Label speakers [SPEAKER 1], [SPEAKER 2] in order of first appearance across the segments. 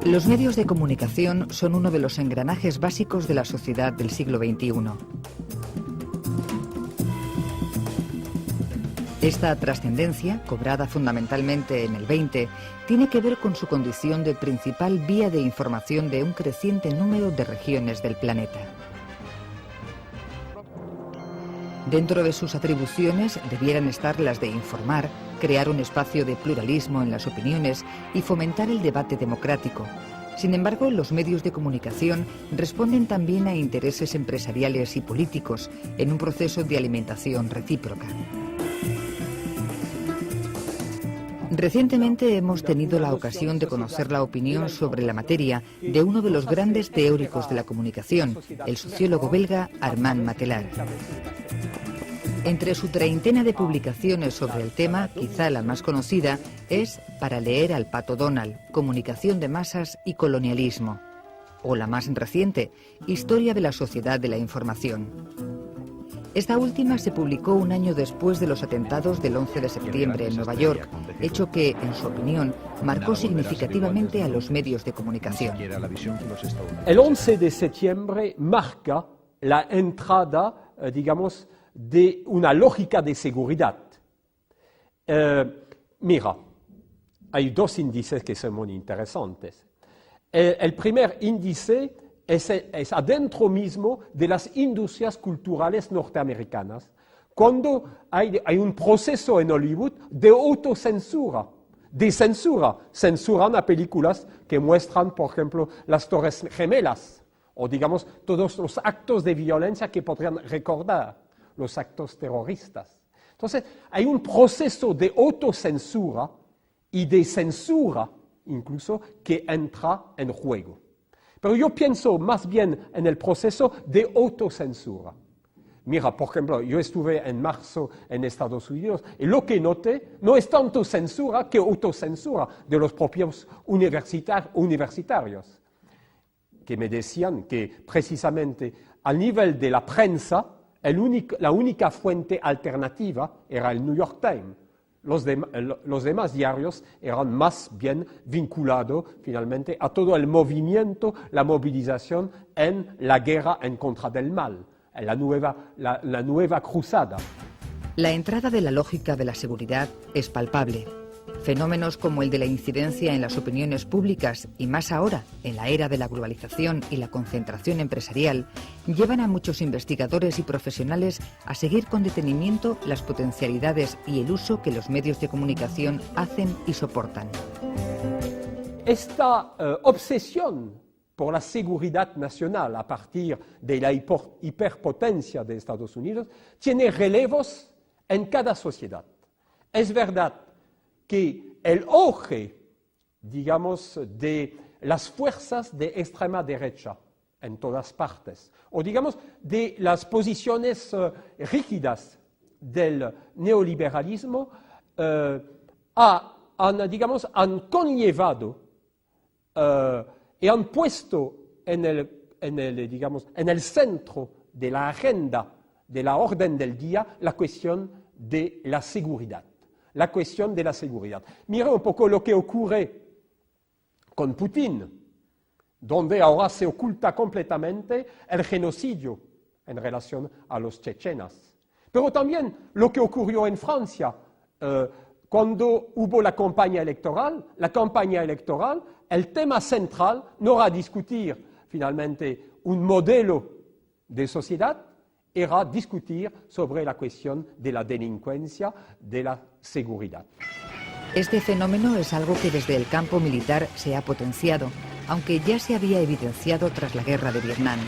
[SPEAKER 1] Los medios de comunicación son uno de los engranajes básicos de la sociedad del siglo XXI. Esta trascendencia, cobrada fundamentalmente en el XX, tiene que ver con su condición de principal vía de información de un creciente número de regiones del planeta. Dentro de sus atribuciones debieran estar las de informar, crear un espacio de pluralismo en las opiniones y fomentar el debate democrático. Sin embargo, los medios de comunicación responden también a intereses empresariales y políticos en un proceso de alimentación recíproca. Recientemente hemos tenido la ocasión de conocer la opinión sobre la materia de uno de los grandes teóricos de la comunicación, el sociólogo belga Armand Matelar. Entre su treintena de publicaciones sobre el tema, quizá la más conocida es Para leer al Pato Donald, Comunicación de masas y colonialismo, o la más reciente, Historia de la sociedad de la información. Esta última se publicó un año después de los atentados del 11 de septiembre en Nueva York, hecho que, en su opinión, marcó significativamente a los medios de comunicación.
[SPEAKER 2] El 11 de septiembre marca la entrada, digamos, de una lógica de seguridad. Mira, hay dos índices que son muy interesantes. El primer índice es adentro mismo de las industrias culturales norteamericanas, cuando hay un proceso en Hollywood de autocensura, de censura. Censuran a películas que muestran, por ejemplo, las Torres Gemelas, o digamos, todos los actos de violencia que podrían recordar, los actos terroristas. Entonces, hay un proceso de autocensura y de censura, incluso, que entra en juego. Pero yo pienso más bien en el proceso de autocensura. Mira, por ejemplo, yo estuve en marzo en Estados Unidos y lo que noté no es tanto censura que autocensura de los propios universitarios, que me decían que precisamente al nivel de la prensa, la única fuente alternativa era el New York Times. Los demás diarios eran más bien vinculados finalmente a todo el movimiento, la movilización en la guerra en contra del mal, en la nueva cruzada.
[SPEAKER 1] La entrada de la lógica de la seguridad es palpable. Fenómenos como el de la incidencia en las opiniones públicas y más ahora, en la era de la globalización y la concentración empresarial, llevan a muchos investigadores y profesionales a seguir con detenimiento las potencialidades y el uso que los medios de comunicación hacen y soportan.
[SPEAKER 2] Esta obsesión por la seguridad nacional a partir de la hiperpotencia de Estados Unidos tiene relevos en cada sociedad. Es verdad que el auge, digamos, de las fuerzas de extrema derecha en todas partes, o digamos, de las posiciones rígidas del neoliberalismo, han conllevado y han puesto en el centro de la agenda, de la orden del día, la cuestión de la seguridad. La cuestión de la seguridad. Mira un poco lo que ocurre con Putin, donde ahora se oculta completamente el genocidio en relación a los chechenos. Pero también lo que ocurrió en Francia, cuando hubo la campaña electoral, el tema central no era discutir finalmente un modelo de sociedad, era discutir sobre la cuestión de la delincuencia, de la seguridad.
[SPEAKER 1] Este fenómeno es algo que desde el campo militar se ha potenciado, aunque ya se había evidenciado tras la guerra de Vietnam.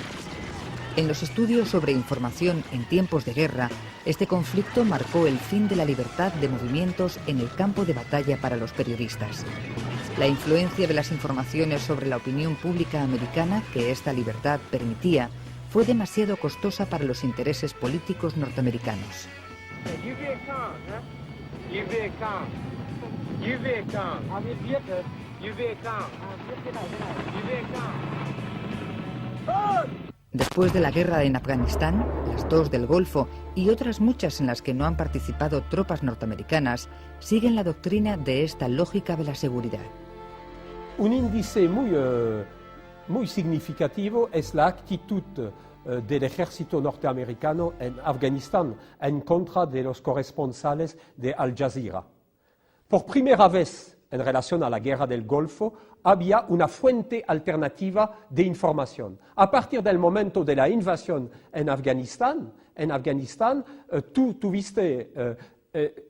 [SPEAKER 1] En los estudios sobre información en tiempos de guerra, este conflicto marcó el fin de la libertad de movimientos en el campo de batalla para los periodistas. La influencia de las informaciones sobre la opinión pública americana que esta libertad permitía fue demasiado costosa para los intereses políticos norteamericanos. Después de la guerra en Afganistán, las dos del Golfo y otras muchas en las que no han participado tropas norteamericanas, siguen la doctrina de esta lógica de la seguridad.
[SPEAKER 2] un índice muy significativo es la actitud del ejército norteamericano en Afganistán en contra de los corresponsales de Al Jazeera. Por primera vez en relación a la guerra del Golfo, había una fuente alternativa de información. A partir del momento de la invasión en Afganistán, tú tuviste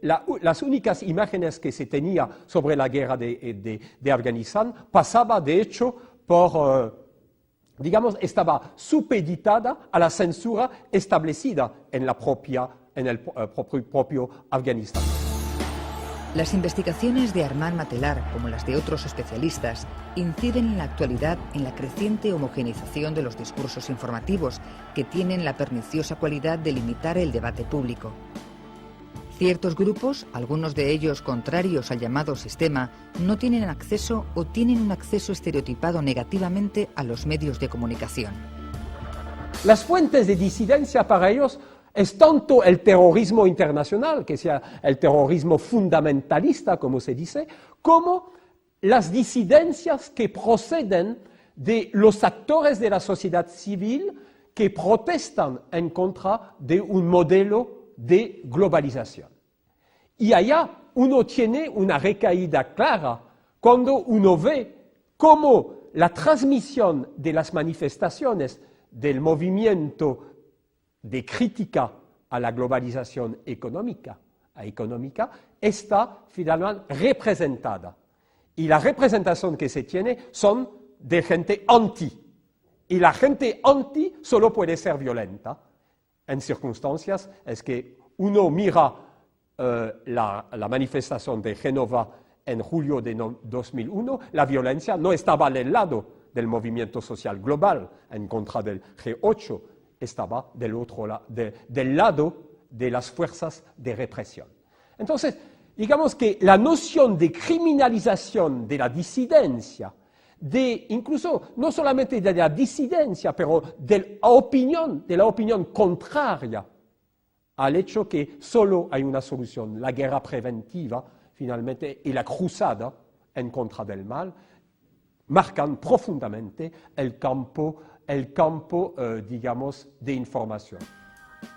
[SPEAKER 2] las únicas imágenes que se tenía sobre la guerra de Afganistán pasaba de hecho por, estaba supeditada a la censura establecida en el propio Afganistán.
[SPEAKER 1] Las investigaciones de Armand Matelar, como las de otros especialistas, inciden en la actualidad en la creciente homogeneización de los discursos informativos, que tienen la perniciosa cualidad de limitar el debate público. Ciertos grupos, algunos de ellos contrarios al llamado sistema, no tienen acceso o tienen un acceso estereotipado negativamente a los medios de comunicación.
[SPEAKER 2] Las fuentes de disidencia para ellos es tanto el terrorismo internacional, que sea el terrorismo fundamentalista, como se dice, como las disidencias que proceden de los actores de la sociedad civil que protestan en contra de un modelo de globalización. Y allá uno tiene una recaída clara cuando uno ve cómo la transmisión de las manifestaciones del movimiento de crítica a la globalización económica está finalmente representada. Y la representación que se tiene son de gente anti. Y la gente anti solo puede ser violenta. En circunstancias es que uno mira la manifestación de Génova en julio de 2001, la violencia no estaba al lado del movimiento social global en contra del G8, estaba del lado de las fuerzas de represión. Entonces, digamos que la noción de criminalización de la disidencia, incluso no solamente de la disidencia, pero de la opinión contraria al hecho que solo hay una solución, la guerra preventiva, finalmente, y la cruzada en contra del mal, marcan profundamente el campo de información.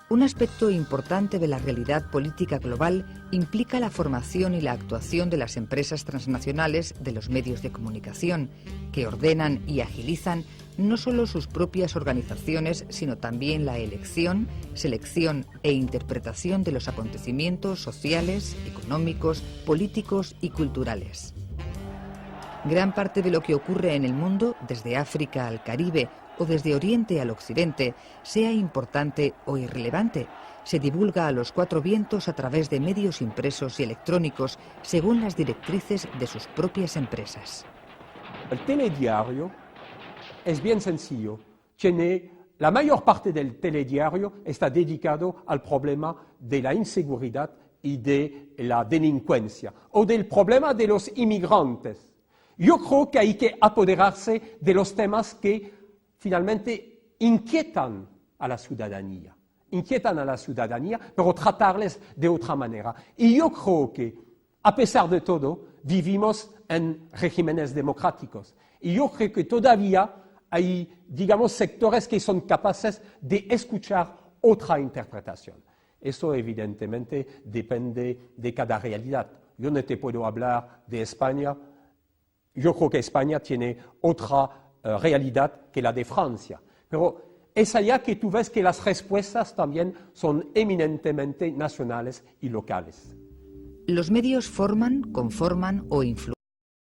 [SPEAKER 1] Un aspecto importante de la realidad política global implica la formación y la actuación de las empresas transnacionales de los medios de comunicación, que ordenan y agilizan no solo sus propias organizaciones, sino también la elección, selección e interpretación de los acontecimientos sociales, económicos, políticos y culturales. Gran parte de lo que ocurre en el mundo, desde África al Caribe o desde Oriente al Occidente, sea importante o irrelevante, se divulga a los cuatro vientos a través de medios impresos y electrónicos según las directrices de sus propias empresas.
[SPEAKER 2] El telediario es bien sencillo. La mayor parte del telediario está dedicado al problema de la inseguridad y de la delincuencia o del problema de los inmigrantes. Yo creo que hay que apoderarse de los temas que finalmente inquietan a la ciudadanía, pero tratarles de otra manera. Y yo creo que, a pesar de todo, vivimos en regímenes democráticos. Y yo creo que todavía hay, sectores que son capaces de escuchar otra interpretación. Eso, evidentemente, depende de cada realidad. Yo no te puedo hablar de España. Yo creo que España tiene otra realidad que la de Francia. Pero es allá que tú ves que las respuestas también son eminentemente nacionales y locales.
[SPEAKER 1] Los medios forman, conforman o influyen